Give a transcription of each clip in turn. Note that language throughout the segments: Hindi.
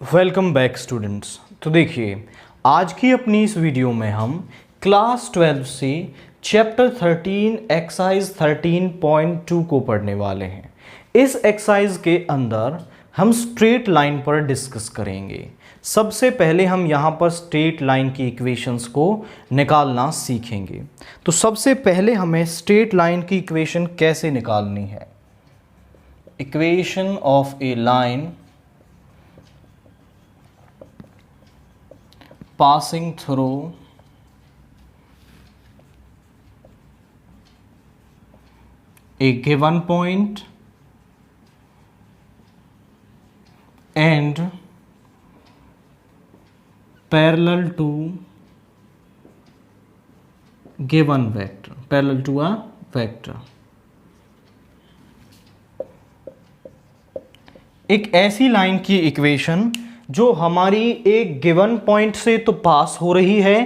Welcome back students. तो देखिए, आज की अपनी इस वीडियो में हम क्लास 12 से चैप्टर 13 एक्सरसाइज 13.2 को पढ़ने वाले हैं। इस एक्सरसाइज के अंदर हम स्ट्रेट लाइन पर डिस्कस करेंगे। सबसे पहले हम यहाँ पर स्ट्रेट लाइन की इक्वेशंस को निकालना सीखेंगे। तो सबसे पहले हमें स्ट्रेट लाइन की इक्वेशन कैसे निकालनी है। Equation of a line passing through a given point and parallel to given vector, parallel to a vector। एक ऐसी लाइन की इक्वेशन जो हमारी एक गिवन पॉइंट से तो पास हो रही है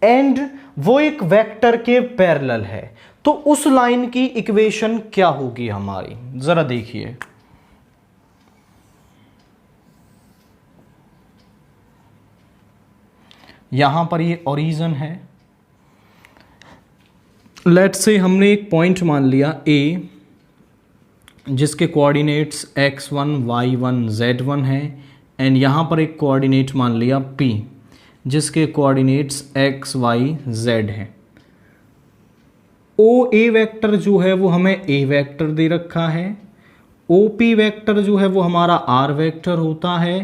एंड वो एक वेक्टर के पैरेलल है। तो उस लाइन की इक्वेशन क्या होगी हमारी, जरा देखिए। यहां पर ये ओरिजिन है। लेट्स से हमने एक पॉइंट मान लिया A, जिसके कोऑर्डिनेट्स x1 y1 z1 है एंड यहाँ पर एक कोऑर्डिनेट मान लिया P, जिसके कोऑर्डिनेट्स x y z हैं। OA वेक्टर जो है वो हमें A वेक्टर दे रखा है। OP वेक्टर जो है वो हमारा R वेक्टर होता है।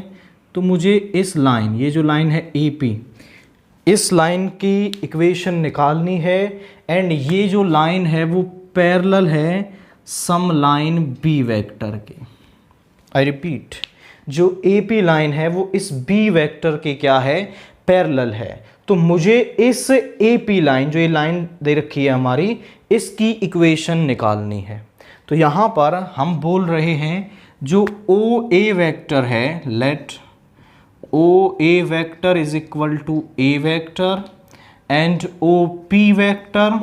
तो मुझे इस लाइन, ये जो लाइन है AP, इस लाइन की इक्वेशन निकालनी है एंड ये जो लाइन है वो पैरेलल है सम लाइन B वेक्टर के। आई रिपीट, जो AP लाइन है वो इस B वेक्टर के क्या है, पैरेलल है। तो मुझे इस AP लाइन, जो ये लाइन दे रखी है हमारी, इसकी इक्वेशन निकालनी है। तो यहाँ पर हम बोल रहे हैं जो OA वेक्टर है, let OA vector is equal to A vector and OP vector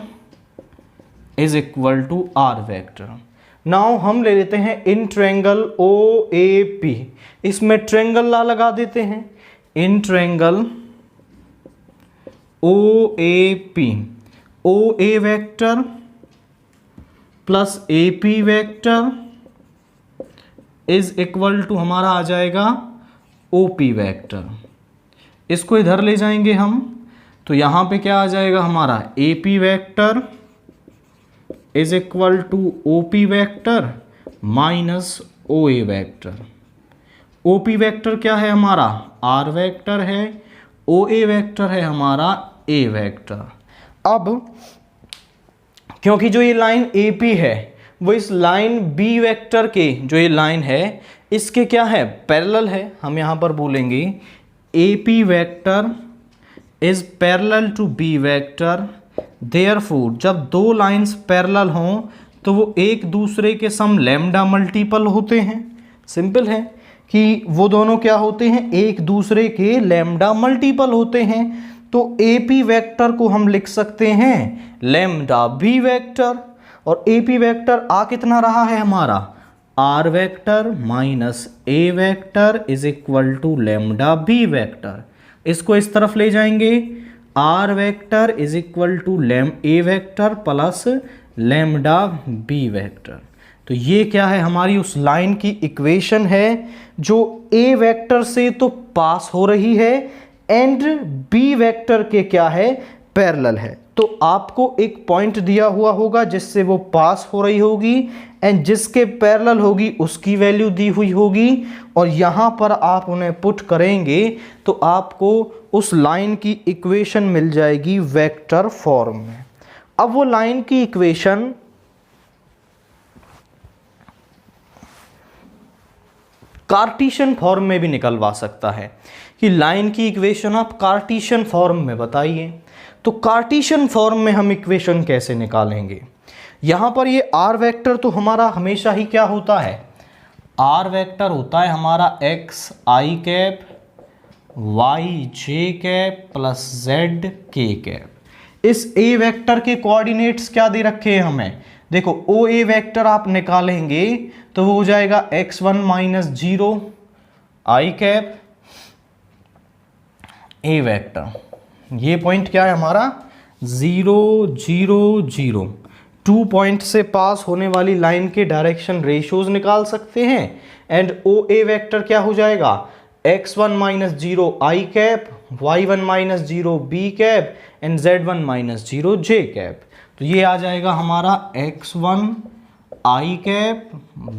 is equal to R vector. Now हम ले लेते हैं इन ट्रायंगल OAP, इसमें ट्रायंगल ला लगा देते हैं। In triangle OAP, OA vector plus AP vector is equal to हमारा आ जाएगा OP वेक्टर। इसको इधर ले जाएंगे हम, तो यहां पे क्या आ जाएगा हमारा AP vector is equal to OP vector minus OA vector. OP vector क्या है हमारा, R वेक्टर है। OA वेक्टर है हमारा A वेक्टर। अब क्योंकि जो ये लाइन AP है वो इस लाइन B वेक्टर के, जो ये लाइन है इसके क्या है, पैरेलल है। हम यहाँ पर बोलेंगे AP vector is parallel to B vector. Therefore जब दो लाइंस पैरेलल हों तो वो एक दूसरे के सम लैम्डा मल्टीपल होते हैं। सिंपल है कि वो दोनों क्या होते हैं, एक दूसरे के लैम्डा मल्टीपल होते हैं। तो AP वेक्टर को हम लिख सकते हैं लैम्डा B वेक्टर, और AP वेक्टर आ कितना रहा है हमारा, R vector minus A vector is equal to lambda B vector. इसको इस तरफ ले जाएंगे, R vector is equal to A vector plus lambda B vector. तो ये क्या है, हमारी उस लाइन की इक्वेशन है जो A वेक्टर से तो पास हो रही है एंड B वेक्टर के क्या है, पैरेलल है। तो आपको एक पॉइंट दिया हुआ होगा जिससे वो पास हो रही होगी एंड जिसके पैरेलल होगी उसकी वैल्यू दी हुई होगी, और यहाँ पर आप उन्हें पुट करेंगे तो आपको उस लाइन की इक्वेशन मिल जाएगी वेक्टर फॉर्म में। अब वो लाइन की इक्वेशन कार्टेशियन फॉर्म में भी निकलवा सकता है कि लाइन की इक्वेशन आप कार्टेशियन फॉर्म में बताइए। तो कार्टेशियन फॉर्म में हम इक्वेशन कैसे निकालेंगे। यहां पर ये R वेक्टर तो हमारा हमेशा ही क्या होता है, R वेक्टर होता है हमारा x i cap y j cap plus z k cap. इस A वेक्टर के कोऑर्डिनेट्स क्या दे रखे हैं हमें, देखो OA वेक्टर आप निकालेंगे तो वो हो जाएगा x1 minus 0 i cap A vector. ये पॉइंट क्या है हमारा 0 0 0, 2 पॉइंट से पास होने वाली लाइन के डायरेक्शन रेशियोज निकाल सकते हैं। एंड ओ ए वेक्टर क्या हो जाएगा x1 minus 0 i cap, y1 minus 0 b cap and z1 minus 0 j cap. तो ये आ जाएगा हमारा x1 I cap,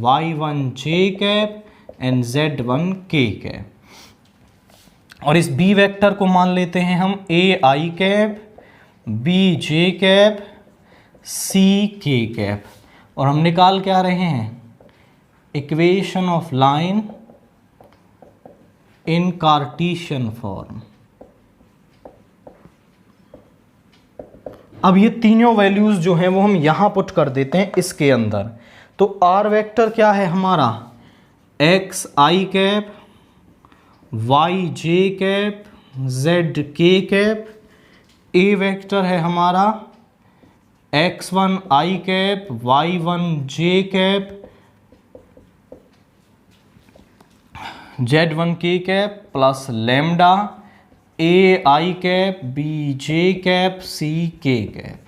y1 J cap and z1 के कैप। और इस b वेक्टर को मान लेते हैं हम a I cap, b J cap, c के कैप। और हम निकाल क्या रहे हैं equation of line in Cartesian form. अब ये तीनों वैल्यूज जो हैं वो हम यहां पुट कर देते हैं इसके अंदर। तो r वेक्टर क्या है हमारा x I cap, y J cap, z के कैप। a वेक्टर है हमारा x1 आई कैप, y1 जे कैप, z1 के cap plus lambda a I cap, b J cap, c के कैप।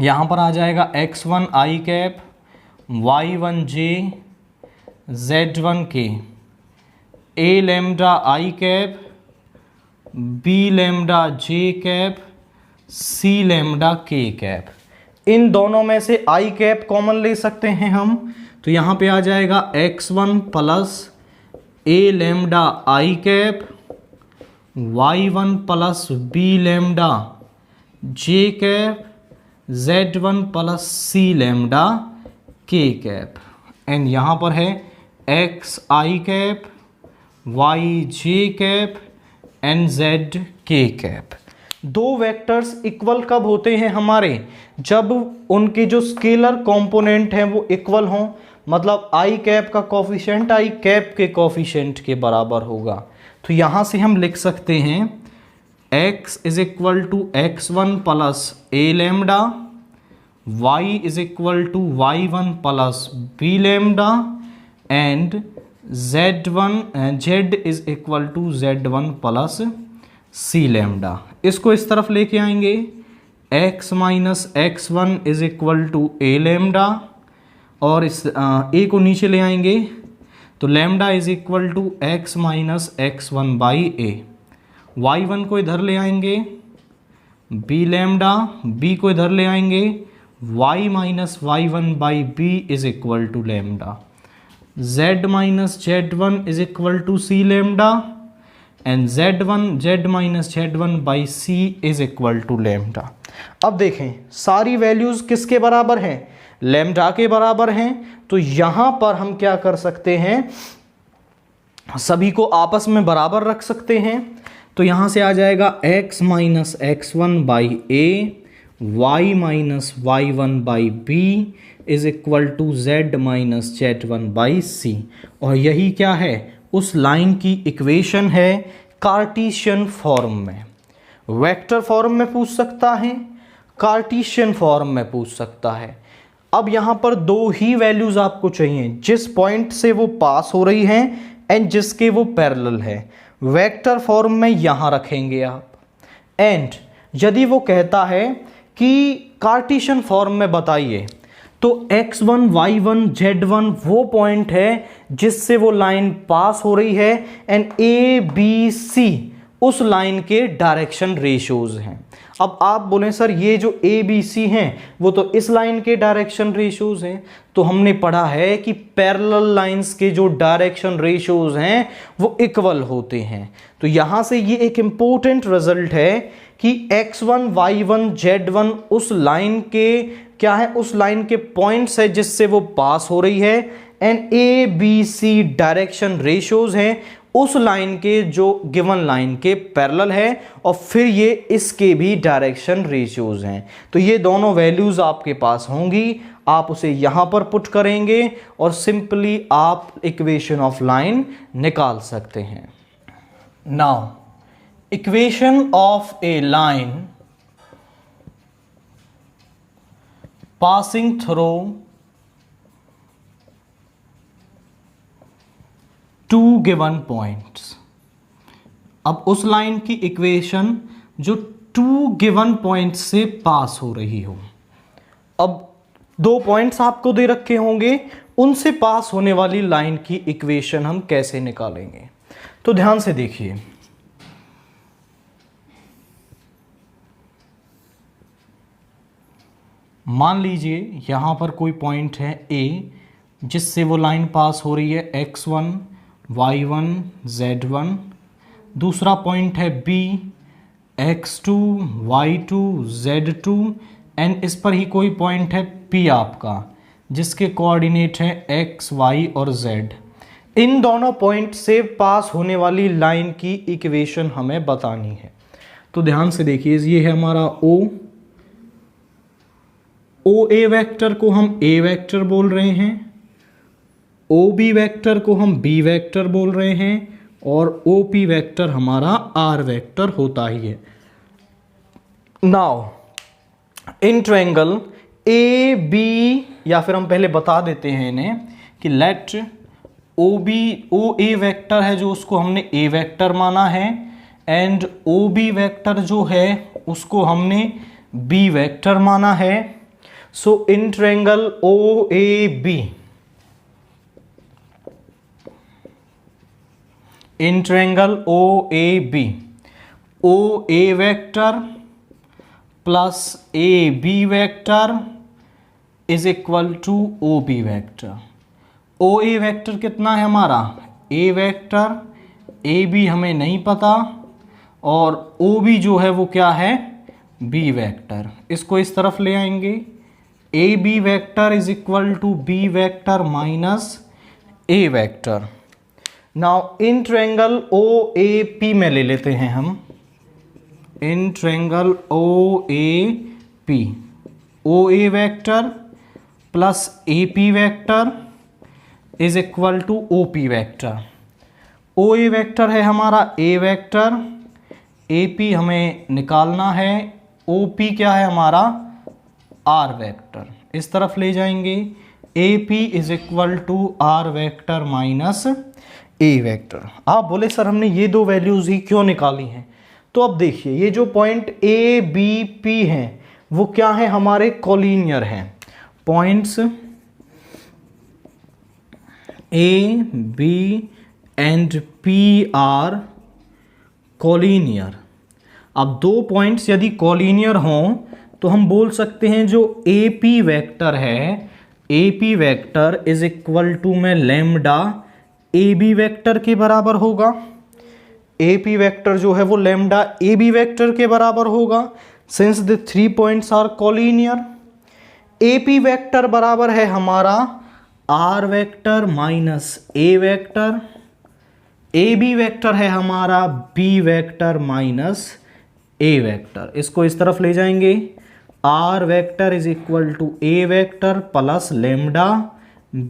यहाँ पर आ जाएगा x1 आई कैप, y1 जे, z1 के, a lambda I cap, b lambda J cap, c lambda के कैप। इन दोनों में से i कैप कॉमन ले सकते हैं हम। तो यहाँ पे आ जाएगा x1 plus a lambda I cap, y1 plus b lambda J cap, z1 plus c lambda के कैप। एंड यहाँ पर है x I cap, y J cap and z के कैप। दो वेक्टर्स इक्वल कब होते हैं हमारे जब उनके जो स्केलर कंपोनेंट हैं वो इक्वल हों, मतलब आई कैप का कोफिशिएंट आई कैप के कोफिशिएंट के बराबर होगा। तो यहाँ से हम लिख सकते हैं x is equal to x1 plus a lambda, y is equal to y1 plus b lambda and z is equal to z1 plus c lambda. इसको इस तरफ लेके आएंगे x minus x1 is equal to a lambda और इस a को नीचे ले आएंगे तो lambda is equal to x minus x1 by a। y1 को इधर ले आएंगे b लैम्डा, b को इधर ले आएंगे y minus y1 by b is equal to lambda, z minus z1 is equal to c lambda and z minus z1 by c is equal to lambda. अब देखें सारी वैल्यूज किसके बराबर हैं लैम्डा के बराबर हैं। तो यहां पर हम क्या कर सकते हैं सभी को आपस में बराबर रख सकते हैं। तो यहां से आ जाएगा x minus x1 by a, y minus y1 by b is equal to z minus z1 by c। और यही क्या है उस लाइन की इक्वेशन है कार्टेशियन फॉर्म में। वेक्टर फॉर्म में पूछ सकता है, कार्टेशियन फॉर्म में पूछ सकता है। अब यहां पर दो ही वैल्यूज आपको चाहिए जिस पॉइंट से वो पास हो रही हैं एंड जिसके वो पैरेलल है। वेक्टर फॉर्म में यहां रखेंगे आप। एंड यदि वो कहता है कि कार्टेशियन फॉर्म में बताइए तो x1 y1 z1 वो पॉइंट है जिससे वो लाइन पास हो रही है एंड a b c उस लाइन के डायरेक्शन रेशियोज हैं। अब आप बोलें सर ये जो a b c हैं वो तो इस लाइन के डायरेक्शन रेशियोज हैं। तो हमने पढ़ा है कि पैरेलल लाइंस के जो डायरेक्शन रेशियोज हैं वो इक्वल होते हैं। तो यहां से ये एक इंपॉर्टेंट रिजल्ट है कि x1 y1 z1 उस लाइन के क्या है उस लाइन के पॉइंट्स है जिससे वो पास हो रही है and a b c direction ratios हैं उस लाइन के जो गिवन लाइन के पैरेलल है और फिर ये इसके भी डायरेक्शन रेशियोज हैं। तो ये दोनों वैल्यूज आपके पास होंगी, आप उसे यहां पर पुट करेंगे और सिंपली आप इक्वेशन ऑफ लाइन निकाल सकते हैं। Now equation of a line passing through two given points। अब उस लाइन की इक्वेशन जो टू गिवन पॉइंट से पास हो रही हो। अब 2 पॉइंट्स आपको दे रखे होंगे, उनसे पास होने वाली लाइन की इक्वेशन हम कैसे निकालेंगे। तो ध्यान से देखिए, मान लीजिए यहां पर कोई पॉइंट है A जिससे वो लाइन पास हो रही है x1 y1 z1। दूसरा पॉइंट है B x2 y2 z2 and इस पर ही कोई पॉइंट है P आपका जिसके कोऑर्डिनेट है x y और z। इन दोनों पॉइंट से पास होने वाली लाइन की इक्वेशन हमें बतानी है। तो ध्यान से देखिए, ये है हमारा ओ ए वेक्टर को हम A वेक्टर बोल रहे हैं, ओ बी वेक्टर को हम B वेक्टर बोल रहे हैं और ओ पी वेक्टर हमारा R वेक्टर होता ही है। Now in triangle A B, या फिर हम पहले बता देते हैं इन्हें कि लेट ओ ए वेक्टर है जो उसको हमने A वेक्टर माना है एंड ओ बी वेक्टर जो है उसको हमने B वेक्टर माना है। So in triangle O A B, in triangle O A B, O A vector plus A B vector is equal to O B vector. O A vector कितना है हमारा A वेक्टर, ए बी हमें नहीं पता, और ओ बी जो है वो क्या है B वेक्टर। इसको इस तरफ ले आएंगे, A B vector is equal to B vector minus A vector. Now in triangle O A P में ले लेते हैं हम, in triangle O A P, O A vector plus A P vector is equal to O P vector. O A vector है हमारा A वेक्टर, ए पी हमें निकालना है, ओ पी क्या है हमारा R वेक्टर। इस तरफ ले जाएंगे, A P is equal to R vector minus A vector. आप बोले सर हमने ये दो वैल्यूज ही क्यों निकाली हैं? तो अब देखिए, ये जो पॉइंट ए बी पी हैं वो क्या है हमारे कोलिनियर हैं। Points A B and P are collinear. अब 2 पॉइंट्स यदि कोलिनियर हों तो हम बोल सकते हैं जो ए पी वेक्टर है, A P vector is equal to में लैम्डा ए बी वेक्टर के बराबर होगा। ए पी वेक्टर जो है वो लैम्डा ए बी वेक्टर के बराबर होगा since the 3 points are collinear. A P vector बराबर है हमारा R vector minus A vector, A B vector है हमारा B vector minus A vector. इसको इस तरफ ले जाएंगे, R vector is equal to A vector plus lambda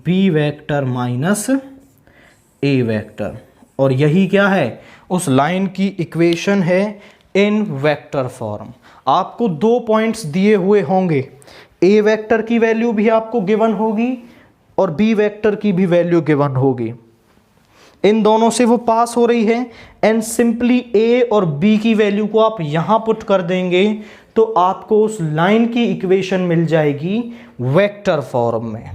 B vector minus A vector. और यही क्या है उस लाइन की इक्वेशन है इन वेक्टर फॉर्म। आपको 2 पॉइंट्स दिए हुए होंगे, A वेक्टर की वैल्यू भी आपको गिवन होगी और B वेक्टर की भी वैल्यू गिवन होगी। इन दोनों से वो पास हो रही है एंड सिंपली A और B की वैल्यू को आप यहां पुट कर देंगे तो आपको उस लाइन की इक्वेशन मिल जाएगी वेक्टर फॉर्म में।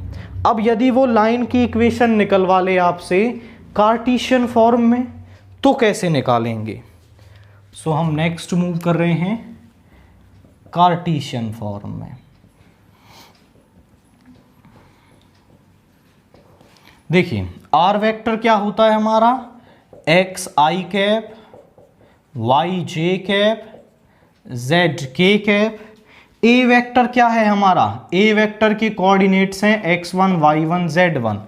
अब यदि वो लाइन की इक्वेशन निकलवा ले आपसे कार्टेशियन फॉर्म में तो कैसे निकालेंगे? सो हम नेक्स्ट मूव कर रहे हैं कार्टेशियन फॉर्म में। देखिए R वेक्टर क्या होता है हमारा X I cap, Y J cap, Z K cap. A vector क्या है हमारा, ए वेक्टर के कोऑर्डिनेट्स हैं x1 y1 z1।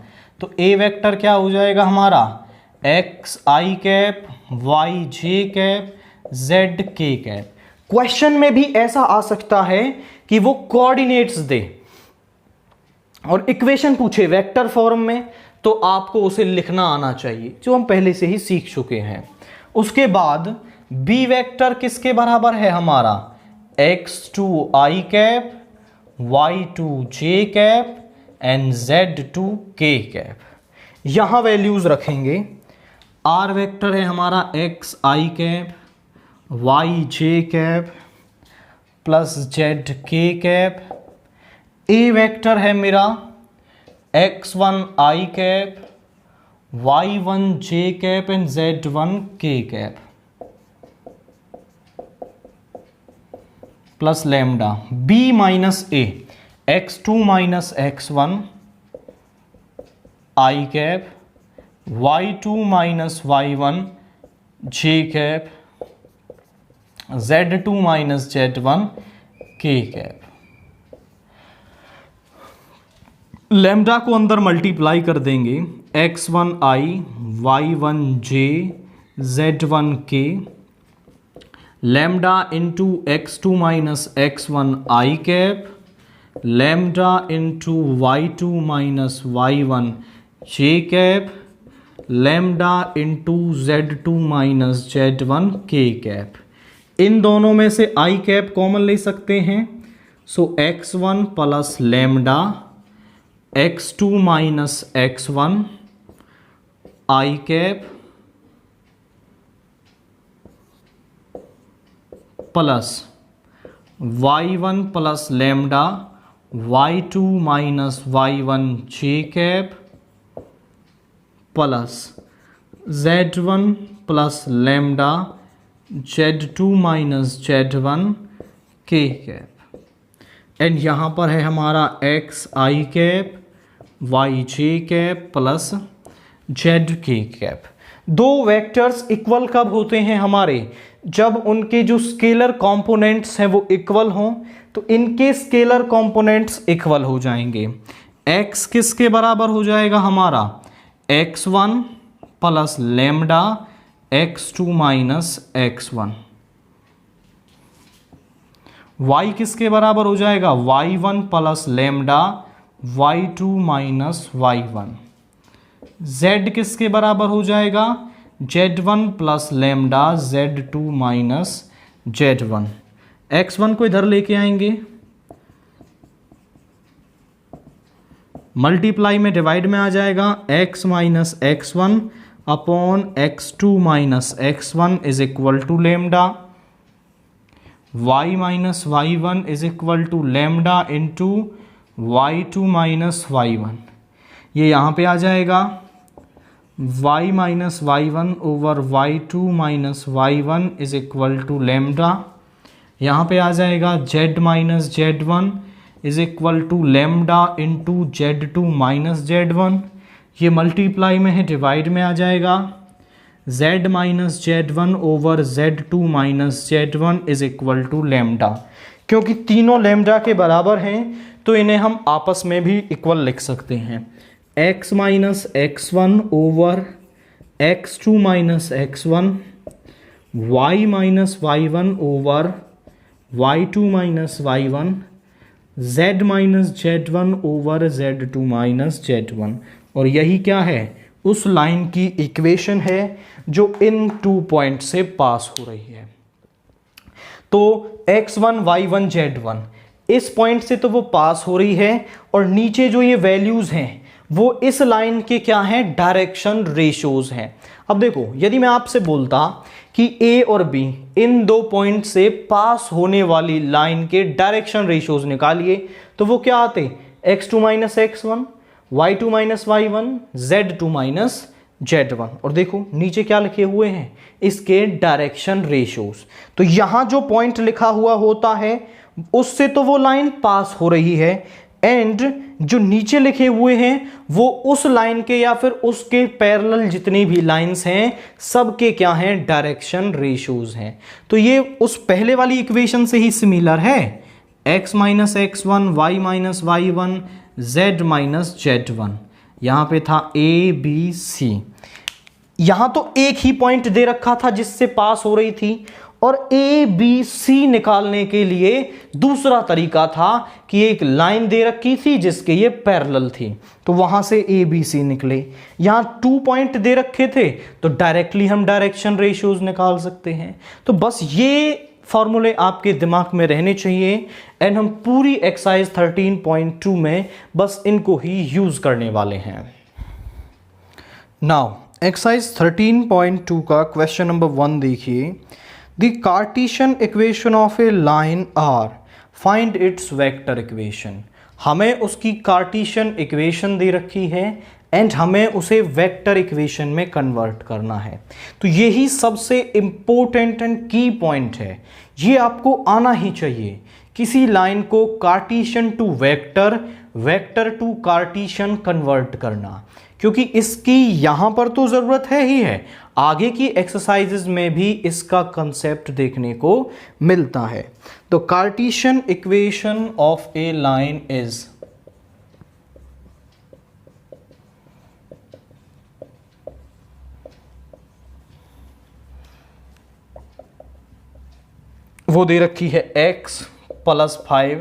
तो ए वेक्टर क्या हो जाएगा हमारा X I cap, Y J cap, Z K cap. Question में भी ऐसा आ सकता है कि वो कोऑर्डिनेट्स दे और इक्वेशन पूछे वेक्टर फॉर्म में, तो आपको उसे लिखना आना चाहिए जो हम पहले से ही सीख चुके हैं। उसके बाद बी वेक्टर किसके बराबर है हमारा x2 i cap, y2 j cap and z2 k cap. यहां वैल्यूज रखेंगे आर वेक्टर है हमारा X I cap Y J cap plus Z K cap. A vector है मेरा x1 I cap y1 J cap and z1 के cap plus lambda. b minus A x2 minus x1 I cap y2 minus y1 J cap z2 minus z1 के कैप। लैम्डा को अंदर मल्टीप्लाई कर देंगे x1 i y1 j z1 k lambda into x2 minus x1 i cap lambda into y2 minus y1 j cap lambda into z2 minus z1 k cap. इन दोनों में से i कैप कॉमन ले सकते हैं, so x1 plus lambda x2 minus x1 आई cap plus y1 plus lambda y2 minus y1 जे cap plus z1 plus lambda z2 minus z1 के कैप। एंड यहाँ पर है हमारा x I cap Y J cap plus Z K cap. दो वेक्टर्स इक्वल कब होते हैं हमारे? जब उनके जो स्केलर कंपोनेंट्स हैं वो इक्वल हों, तो इनके स्केलर कंपोनेंट्स इक्वल हो जाएंगे। x किसके बराबर हो जाएगा हमारा? x1 plus lambda x2 minus x1। y किसके बराबर हो जाएगा? y1 plus lambda y2 minus y1। z किसके बराबर हो जाएगा? z1 plus lambda z2 minus z1। x1 को इधर लेके आएंगे, मल्टीप्लाई में डिवाइड में आ जाएगा x minus x1 upon x2 minus x1 is equal to lambda y minus y1 is equal to lambda into y2 minus y1। ये यहाँ पे आ जाएगा y minus y1 over y2 minus y1 is equal to lambda. यहाँ पे आ जाएगा z minus z1 is equal to lambda into z2 minus z1। ये मल्टीप्लाई में है, डिवाइड में आ जाएगा z minus z1 over z2 minus z1 is equal to lambda. क्योंकि तीनों लैम्डा के बराबर हैं तो इन्हें हम आपस में भी इक्वल लिख सकते हैं। x minus x1 over x2 minus x1 y minus y1 over y2 minus y1 z minus z1 over z2 minus z1। और यही क्या है? उस लाइन की इक्वेशन है जो इन 2 पॉइंट से पास हो रही है। तो x1 y1 z1 इस पॉइंट से तो वो पास हो रही है, और नीचे जो ये वैल्यूज हैं वो इस लाइन के क्या हैं? डायरेक्शन रेशियोज हैं। अब देखो, यदि मैं आपसे बोलता कि A और B इन 2 पॉइंट से पास होने वाली लाइन के डायरेक्शन रेशियोज निकालिए, तो वो क्या आते? x2 minus x1 y2 minus y1 z2 minus z1। और देखो नीचे क्या लिखे हुए हैं? इसके डायरेक्शन रेशियोज। तो यहां जो पॉइंट लिखा हुआ होता है उससे तो वो लाइन पास हो रही है, एंड जो नीचे लिखे हुए हैं वो उस लाइन के या फिर उसके पैरेलल जितनी भी लाइंस हैं सबके क्या हैं? डायरेक्शन रेशियोज हैं। तो ये उस पहले वाली इक्वेशन से ही सिमिलर है, x minus x1 y minus y1 z minus z1। यहां पे था a b c। यहां तो एक ही पॉइंट दे रखा था जिससे पास हो रही थी, और ए बी सी निकालने के लिए दूसरा तरीका था कि एक लाइन दे रखी थी जिसके ये पैरेलल थी, तो वहां से ए बी सी निकले। यहां 2 पॉइंट दे रखे थे तो डायरेक्टली हम डायरेक्शन रेशियोज निकाल सकते हैं। तो बस ये फॉर्मूले आपके दिमाग में रहने चाहिए, एंड हम पूरी एक्सरसाइज 13.2 में बस इनको ही यूज करने वाले हैं। नाउ एक्सरसाइज 13.2 का क्वेश्चन नंबर 1 देखिए। The Cartesian equation of a line are, find its vector equation. हमें उसकी कार्टेशियन इक्वेशन दे रखी है एंड हमें उसे वेक्टर इक्वेशन में कन्वर्ट करना है। तो यही सबसे इम्पोर्टेंट एंड की पॉइंट है, ये आपको आना ही चाहिए। किसी लाइन को Cartesian to vector, vector to Cartesian convert करना, क्योंकि इसकी यहां पर तो जरूरत है ही है, आगे की एक्सरसाइजेज में भी इसका कंसेप्ट देखने को मिलता है। तो Cartesian equation of a line is, वो दे रखी है x + 5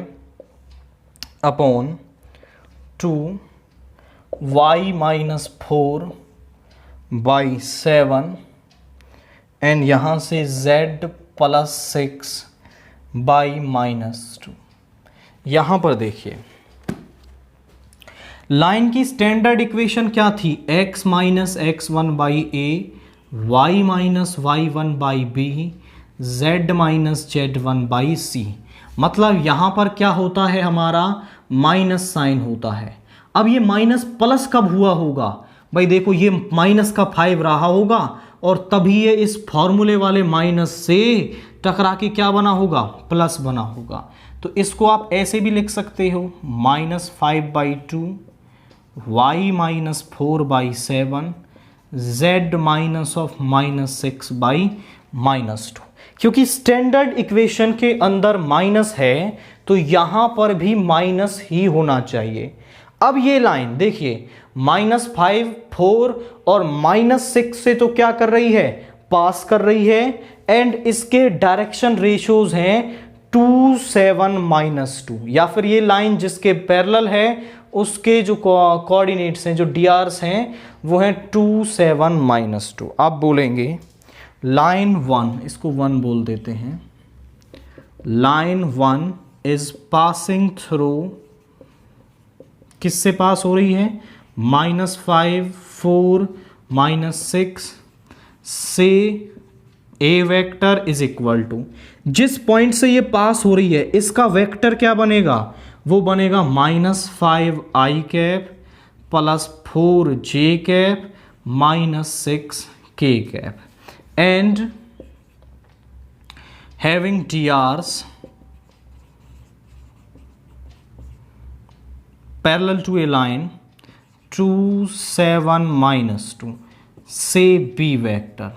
upon 2 y - 4 by 7 and यहां से z + 6 बाई -2। यहां पर देखिए लाइन की स्टैंडर्ड इक्वेशन क्या थी, x - x1 by a, y - y1 by b, z - z1 by c। मतलब यहां पर क्या होता है, हमारा माइनस साइन होता है। अब ये माइनस प्लस कब हुआ होगा भाई, देखो ये माइनस का 5 रहा होगा और तभी ये इस फॉर्मूले वाले माइनस से टकरा के क्या बना होगा, प्लस बना होगा। तो इसको आप ऐसे भी लिख सकते हो, -5/2 y - 4/7 z -(-6/-2। क्योंकि स्टैंडर्ड इक्वेशन के अंदर माइनस है तो यहां पर भी माइनस ही होना चाहिए। अब ये लाइन देखिए -5, 4 और -6 से तो क्या कर रही है, पास कर रही है एंड इसके डायरेक्शन रेशियोज हैं 2, 7, -2, या फिर ये लाइन जिसके पैरेलल है उसके जो कोऑर्डिनेट्स हैं, जो डीआरस हैं, वो हैं 2, 7, -2। आप बोलेंगे लाइन 1, इसको 1 बोल देते हैं, लाइन 1 इज पासिंग थ्रू, किससे पास हो रही है, -5, 4, -6 से ए वेक्टर इज इक्वल टू, जिस पॉइंट से ये पास हो रही है इसका वेक्टर क्या बनेगा, वो बनेगा -5i cap + 4j cap -6k cap and having DRs parallel to a line 2, 7, -2 से B वेक्टर,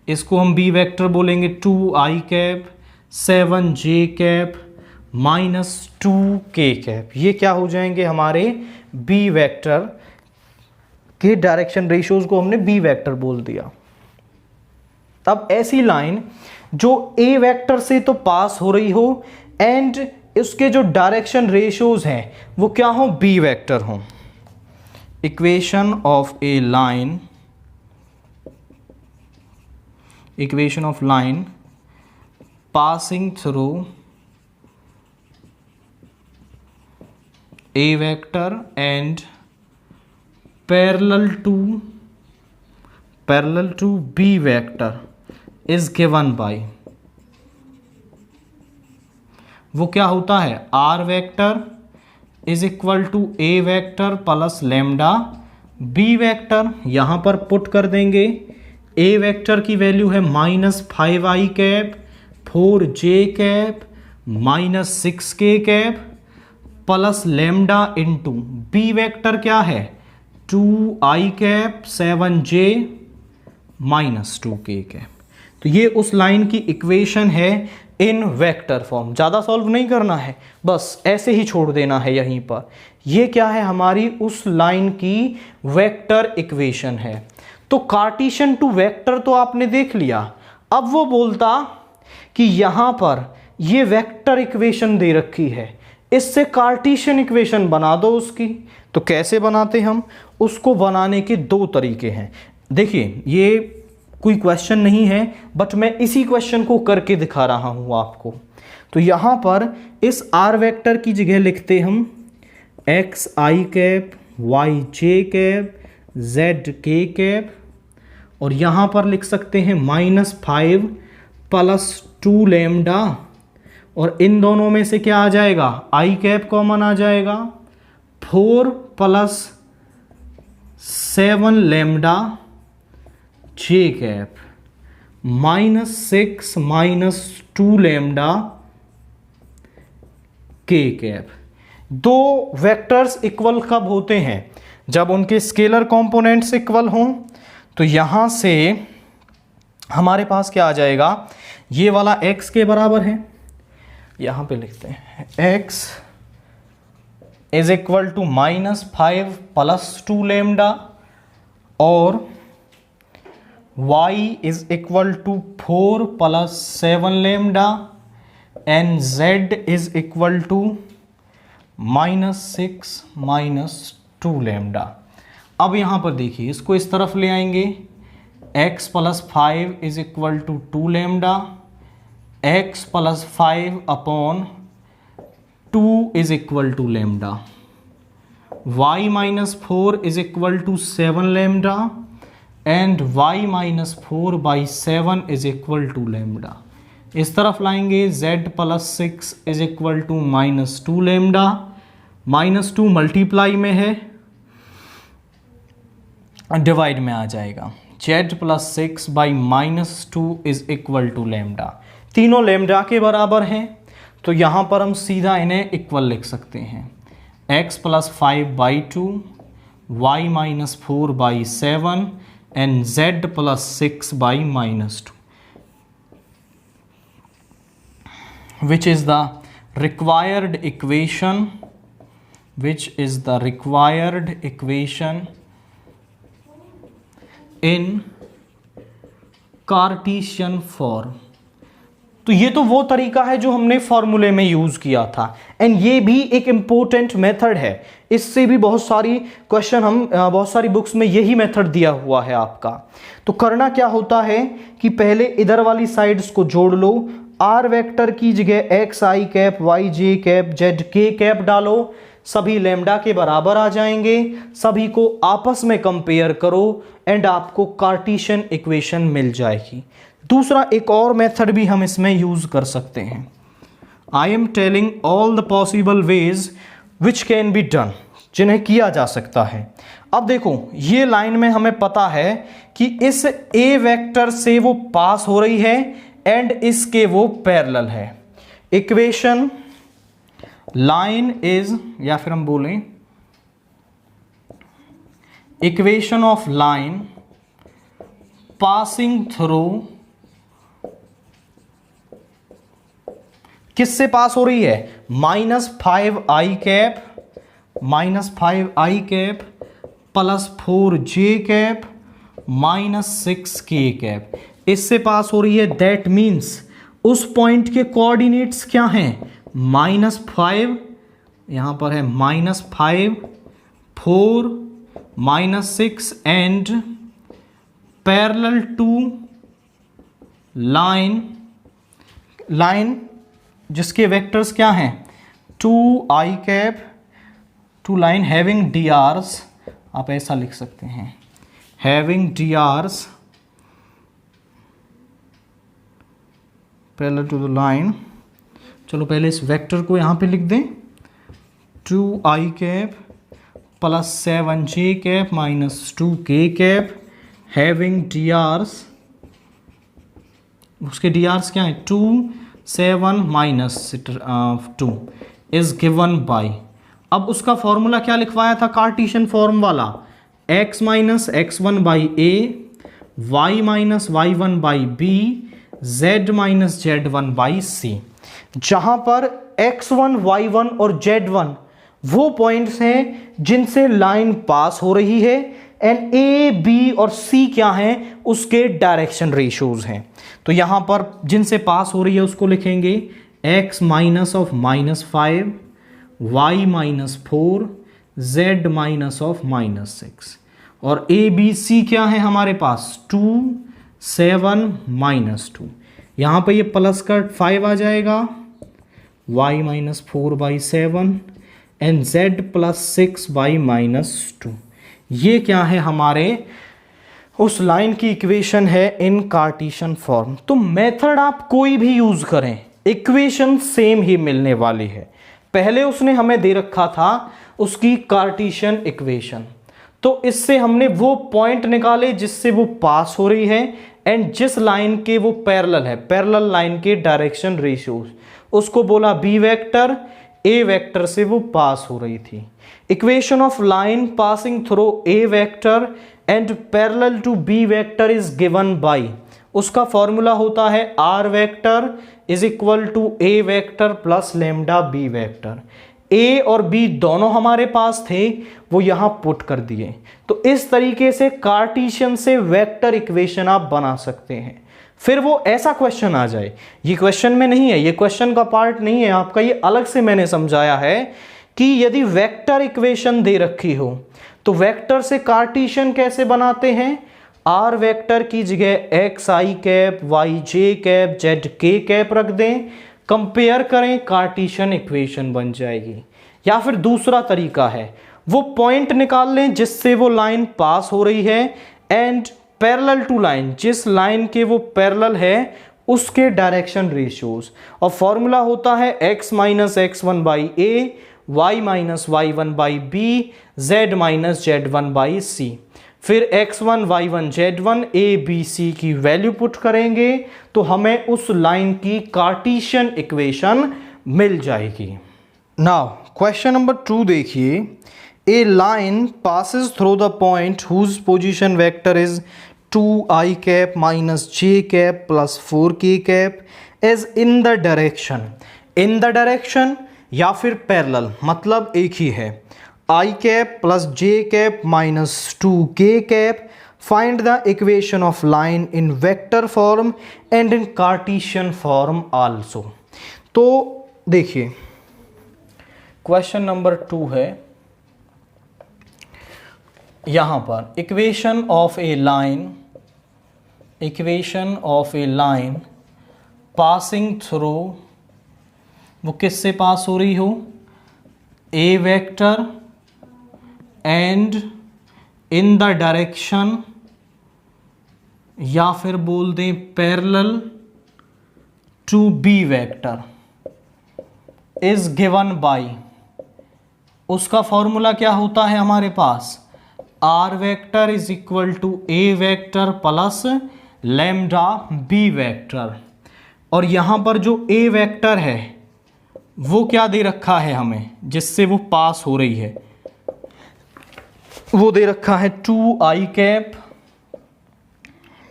इसको हम B वेक्टर बोलेंगे 2i cap 7j cap -2k cap. ये क्या हो जाएंगे, हमारे B वेक्टर के डायरेक्शन रेशियोज को हमने B वेक्टर बोल दिया। तब ऐसी लाइन जो ए वेक्टर से तो पास हो रही हो एंड उसके जो डायरेक्शन रेशियोज हैं वो क्या हो, बी वेक्टर हो। Equation of a line, equation of line passing through A vector and parallel to B vector is given by, वो क्या होता है, R vector is equal to A vector plus lambda B vector. यहां पर पुट कर देंगे, ए वेक्टर की वैल्यू है -5i cap 4j cap -6k cap plus lambda into B vector क्या है 2i cap 7j -2k cap. तो ये उस लाइन की इक्वेशन है इन वेक्टर फॉर्म। ज़्यादा सॉल्व नहीं करना है, बस ऐसे ही छोड़ देना है यहीं पर। ये क्या है, हमारी उस लाइन की वेक्टर इक्वेशन है। तो कार्टेशियन टू वेक्टर तो आपने देख लिया। अब वो बोलता कि यहां पर ये वेक्टर इक्वेशन दे रखी है, इससे कार्टेशियन इक्वेशन बना दो उसकी। तो कैसे बनाते हम, उसको बनाने के दो तरीके हैं। देखिए ये कोई क्वेश्चन नहीं है बट मैं इसी क्वेश्चन को करके दिखा रहा हूं आपको। तो यहां पर इस आर वेक्टर की जगह लिखते हम xi cap yj cap zk cap और यहाँ पर लिख सकते हैं -5 + 2 लैम्डा, और इन दोनों में से क्या आ जाएगा, आई कैप कॉमन आ जाएगा, 4 + 7 लैम्डा जे कैप -6 - 2 लैम्डा के कैप। दो वेक्टर्स इक्वल कब होते हैं, जब उनके स्केलर कंपोनेंट्स इक्वल हों। तो यहां से हमारे पास क्या आ जाएगा, ये वाला x के बराबर है, यहां पे लिखते हैं x is equal to -5 + 2 lambda, और y is equal to 4 + 7 lambda, and z is equal to -6 - 2 lambda. अब यहां पर देखिए, इसको इस तरफ ले आएंगे, x + 5 is equal to 2 lambda, x + 5 upon 2 is equal to lambda, y - 4 is equal to 7 lambda, and y - 4/7 is equal to lambda. इस तरफ लाएंगे, z + 6 is equal to -2 lambda, -2 multiply में है, डिवाइड में आ जाएगा, z + 6/-2 is equal to lambda. तीनों लैम्डा के बराबर हैं, तो यहां पर हम सीधा इन्हें इक्वल लिख सकते हैं, x + 5/2, y - 4/7 and z + 6/-2, which is the required equation, in Cartesian form. तो ये तो वो तरीका है जो हमने फॉर्मूले में यूज किया था, एंड ये भी एक इंपॉर्टेंट मेथड है। इससे भी बहुत सारी क्वेश्चन बहुत सारी बुक्स में यही मेथड दिया हुआ है आपका। तो करना क्या होता है कि पहले इधर वाली साइड्स को जोड़ लो, आर वेक्टर की जगह x I cap, Y J cap, Z K cap डालो, सभी लैम्डा के बराबर आ जाएंगे, सभी को आपस में कंपेयर करो, एंड आपको कार्टीशियन इक्वेशन मिल जाएगी। दूसरा एक और मेथड भी हम इसमें यूज कर सकते हैं। I am telling all the possible ways which can be done, जिन्हें किया जा सकता है। अब देखो, ये लाइन में हमें पता है कि इस ए वेक्टर से वो पास हो रही है एंड इसके वो पैरेलल है। इक्वेशन लाइन इज, या फिर हम बोलें equation of line passing through, किससे पास हो रही है, -5i cap + 4j cap -6k cap, इससे पास हो रही है। दैट मीन्स उस पॉइंट के कोऑर्डिनेट्स क्या हैं, -5, यहां पर है -5, 4, -6 एंड पैरेलल टू लाइन जिसके वेक्टर्स क्या हैं, 2i cap, to line having DRs, आप ऐसा लिख सकते हैं, having DRs parallel to the line. चलो पहले इस वेक्टर को यहां पे लिख दें, 2i cap + 7j cap -2k cap having DRs, उसके DRs क्या है, 2, 7 - 2 इज गिवन बाय, अब उसका फॉर्मूला क्या लिखवाया था कार्टीशियन फॉर्म वाला, x - x1/a, y - y1/b, z - z1/c, जहां पर x1, y1 और z1 वो पॉइंट्स हैं जिनसे लाइन पास हो रही है, एंड ए, बी और सी क्या हैं, उसके डायरेक्शन रेशियोज हैं। तो यहां पर जिनसे पास हो रही है उसको लिखेंगे x - -5, y - 4, z - -6, और ए बी सी क्या है हमारे पास, 2, 7 - 2, यहां पर ये प्लस का 5 आ जाएगा, y - 4/7 एंड z + 6/-2, ये क्या है हमारे उस लाइन की इक्वेशन है इन कार्टेशियन फॉर्म। तो मेथड आप कोई भी यूज करें, इक्वेशन सेम ही मिलने वाली है। पहले उसने हमें दे रखा था उसकी कार्टेशियन इक्वेशन, तो इससे हमने वो पॉइंट निकाले जिससे वो पास हो रही है एंड जिस लाइन के वो पैरेलल है, पैरेलल लाइन के डायरेक्शन रेशियोज, उसको बोला बी वेक्टर। ए वेक्टर से वो पास हो रही थी। Equation of line passing through A vector and parallel to B vector is given by, उसका फॉर्मूला होता है R vector is equal to A vector plus lambda B vector. A और बी दोनों हमारे पास थे, वो यहां पुट कर दिए। तो इस तरीके से कार्टेशियन से वेक्टर इक्वेशन आप बना सकते हैं। फिर वो ऐसा क्वेश्चन आ जाए, ये क्वेश्चन में नहीं है, ये क्वेश्चन का पार्ट नहीं है आपका, ये अलग से मैंने समझाया है कि यदि वेक्टर इक्वेशन दे रखी हो तो वेक्टर से कार्टेशियन कैसे बनाते हैं। आर वेक्टर की जगह x I cap, Y J cap, Z K cap रख दें, कंपेयर करें, कार्टेशियन इक्वेशन बन जाएगी। या फिर दूसरा तरीका है, वो पॉइंट निकाल लें जिससे वो लाइन पास हो रही है एंड पैरेलल टू लाइन, जिस लाइन के वो पैरेलल है उसके डायरेक्शन रेशियोज, और फॉर्मूला होता है x minus x1 by A, y minus y1 by B, z minus z1 by C. फिर x1 y1 z1 a b c की वैल्यू पुट करेंगे तो हमें उस लाइन की कार्टेशियन इक्वेशन मिल जाएगी। नाउ क्वेश्चन नंबर 2 देखिए, a line passes through the point whose position vector is 2i cap minus J cap plus 4k cap is in the direction, in the direction या फिर पैरेलल, मतलब एक ही है, i cap plus J cap minus 2k cap. Find the equation of line in vector form and in Cartesian form also. तो देखिए क्वेश्चन नंबर 2 है, यहां पर equation of a line, equation of a line passing through, वो किससे पास हो रही हो, A vector and in the direction, या फिर बोल दें parallel to B vector is given by, उसका फॉर्मूला क्या होता है हमारे पास, R vector is equal to A vector plus lambda B vector. और यहां पर जो ए वेक्टर है वो क्या दे रखा है हमें जिससे वो पास हो रही है, वो दे रखा है 2i cap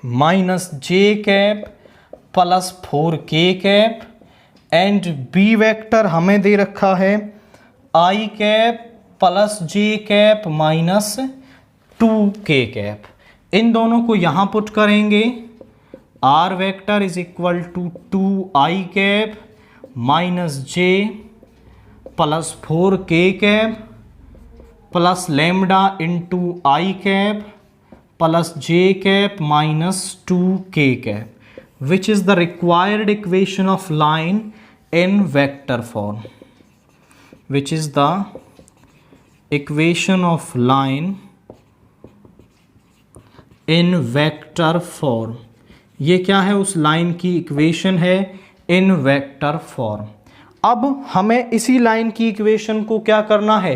minus J cap plus 4k cap and B vector हमें दे रखा है i cap plus J cap minus 2k cap. इन दोनों को यहां पुट करेंगे, R vector is equal to 2i cap minus J plus 4k cap plus lambda into i cap plus J cap minus 2k cap, which is the required equation of line in vector form, which is the equation of line in vector form. ये क्या है, उस लाइन की इक्वेशन है इन वेक्टर फॉर्म। अब हमें इसी लाइन की इक्वेशन को क्या करना है,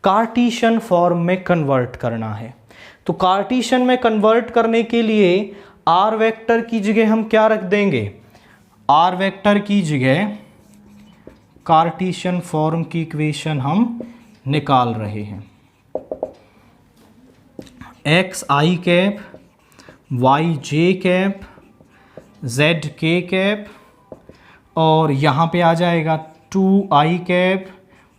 कार्टेशियन फॉर्म में कन्वर्ट करना है। तो कार्टेशियन में कन्वर्ट करने के लिए आर वेक्टर की जगह हम क्या रख देंगे, आर वेक्टर की जगह कार्टेशियन फॉर्म की इक्वेशन हम निकाल रहे हैं, x I cap Y J cap Z K cap, और यहाँ पे आ जाएगा 2i cap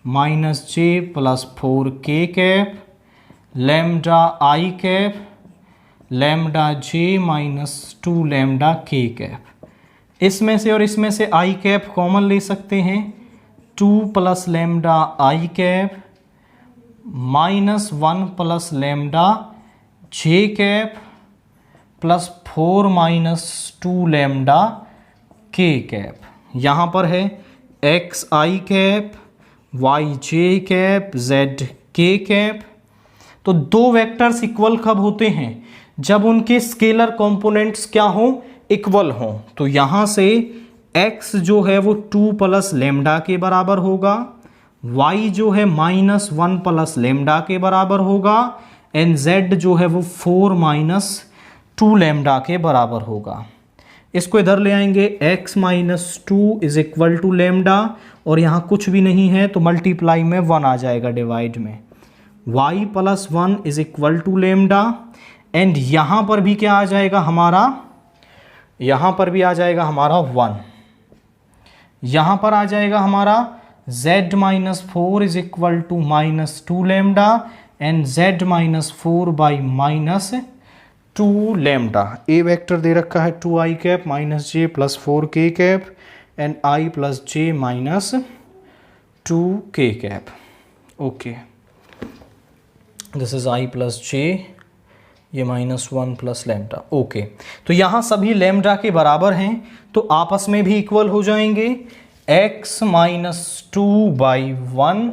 minus J plus 4k cap lambda i cap lambda J minus 2 lambda k cap. इसमें से और इसमें से i कैप कॉमन ले सकते हैं, 2 plus lambda i cap minus 1 plus lambda J cap plus 4 minus 2 lambda k cap. यहाँ पर है x I cap Y J cap Z K cap. तो दो वेक्टर्स इक्वल कब होते हैं, जब उनके स्केलर कंपोनेंट्स क्या हों, इक्वल हों। तो यहाँ से x जो है वो 2 प्लस लेमडा के बराबर होगा, y जो है -1 प्लस लेमडा के बराबर होगा, एंड z जो है वो 4 माइनस 2 लेमडा के बराबर होगा। इसको इधर ले आएंगे, x minus 2 is equal to lambda, और यहाँ कुछ भी नहीं है तो मल्टीप्लाई में 1 आ जाएगा डिवाइड में, y plus 1 is equal to lambda, and यहाँ पर भी क्या आ जाएगा हमारा, यहाँ पर भी आ जाएगा हमारा 1, यहाँ पर आ जाएगा हमारा z minus 4 is equal to -2 lambda, and z minus 4 by -2 lambda. A vector दे रखा है 2i cap minus J plus 4k cap, and i plus J minus 2k cap. Okay, this is i plus J, ये -1 प्लस लेमडा। ओके, तो यहाँ सभी लेमडा के बराबर हैं तो आपस में भी इक्वल हो जाएंगे। x minus 2 by 1,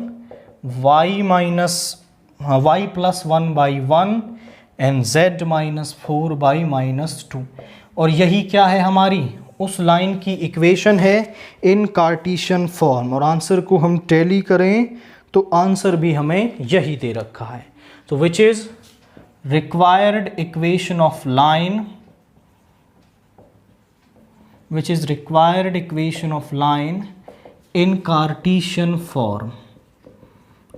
y plus 1 by 1, and z minus 4 by -2। और यही क्या है हमारी उस लाइन की इक्वेशन है इन कार्टेशियन फॉर्म। और आंसर को हम टैली करें तो आंसर भी हमें यही दे रखा है। तो which is required equation of line, which is required equation of line in Cartesian form।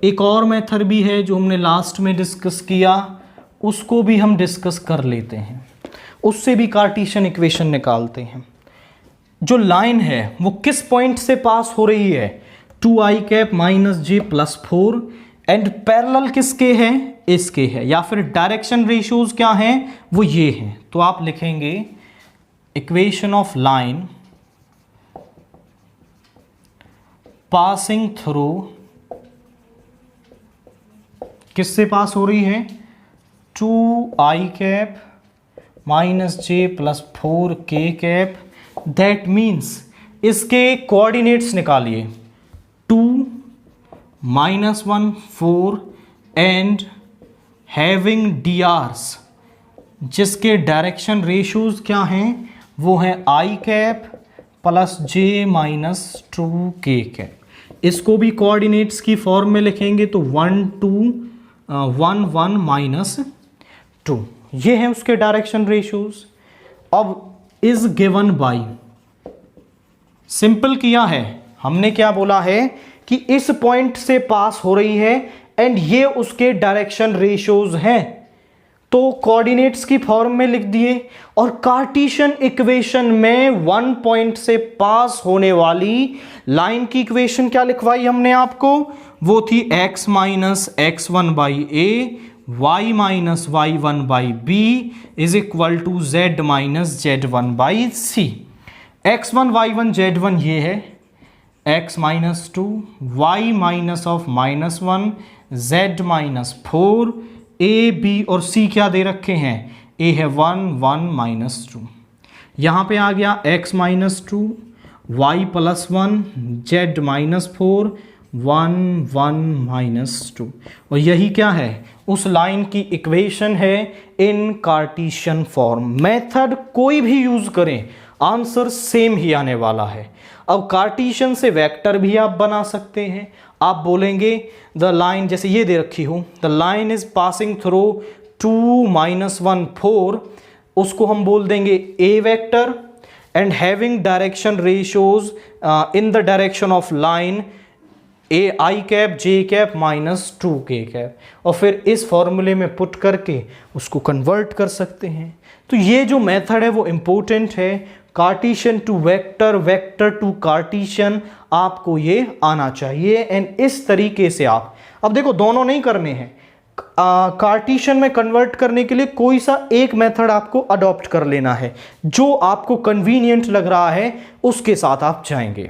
एक और मेथड भी है जो हमने लास्ट में डिस्कस किया, उसको भी हम डिस्कस कर लेते हैं, उससे भी कार्टेशियन इक्वेशन निकालते हैं। जो लाइन है वो किस पॉइंट से पास हो रही है, 2i cap minus J plus 4, and parallel किसके हैं, इसके है, या फिर डायरेक्शन रेशियोज क्या हैं, वो ये हैं। तो आप लिखेंगे equation of line passing through, किससे पास हो रही है, 2i cap minus J plus 4k cap. That means इसके कोऑर्डिनेट्स निकालिए, 2 -1 4 एंड हैविंग DRs, जिसके डायरेक्शन रेशियोज क्या हैं, वो हैं i cap plus j minus 2k cap. इसको भी कोऑर्डिनेट्स की फॉर्म में लिखेंगे तो 1 2 1 1 माइनस 2, ये है उसके डायरेक्शन रेशियोज। अब इज गिवन बाई, सिंपल किया है हमने, क्या बोला है कि इस पॉइंट से पास हो रही है एंड ये उसके डायरेक्शन रेशियोज हैं, तो कोऑर्डिनेट्स की फॉर्म में लिख दिए। और कार्टेशियन इक्वेशन में 1 पॉइंट से पास होने वाली लाइन की इक्वेशन क्या लिखवाई हमने आपको, वो थी x minus x1 by a, y minus y1 by b is equal to z minus z1 by c। x1 y1 z1 ये है, x minus 2, y minus of -1, z minus 4, a b और c क्या दे रखे हैं, a है 1 1 माइनस 2, यहाँ पे आ गया x minus 2, y plus 1, z minus 4, 1 1 minus 2। और यही क्या है, उस लाइन की इक्वेशन है इन कार्टेशियन फॉर्म। मेथड कोई भी यूज करें आंसर सेम ही आने वाला है। अब कार्टेशियन से वेक्टर भी आप बना सकते हैं। आप बोलेंगे द लाइन, जैसे ये दे रखी हो, the line is passing through 2 -1 4, उसको हम बोल देंगे A vector, and having direction ratios in the direction of line A I cap J cap minus 2k cap, और फिर इस फॉर्मूले में पुट करके उसको कन्वर्ट कर सकते हैं। तो ये जो मेथड है वो इम्पोर्टेंट है, Cartesian to vector, vector to Cartesian, आपको ये आना चाहिए। एंड इस तरीके से आप, अब देखो दोनों नहीं करने हैं, कार्टेशियन में कन्वर्ट करने के लिए कोई सा एक मेथड आपको अडॉप्ट कर लेना है, जो आपको कन्वीनियंट लग रहा है उसके साथ आप जाएंगे।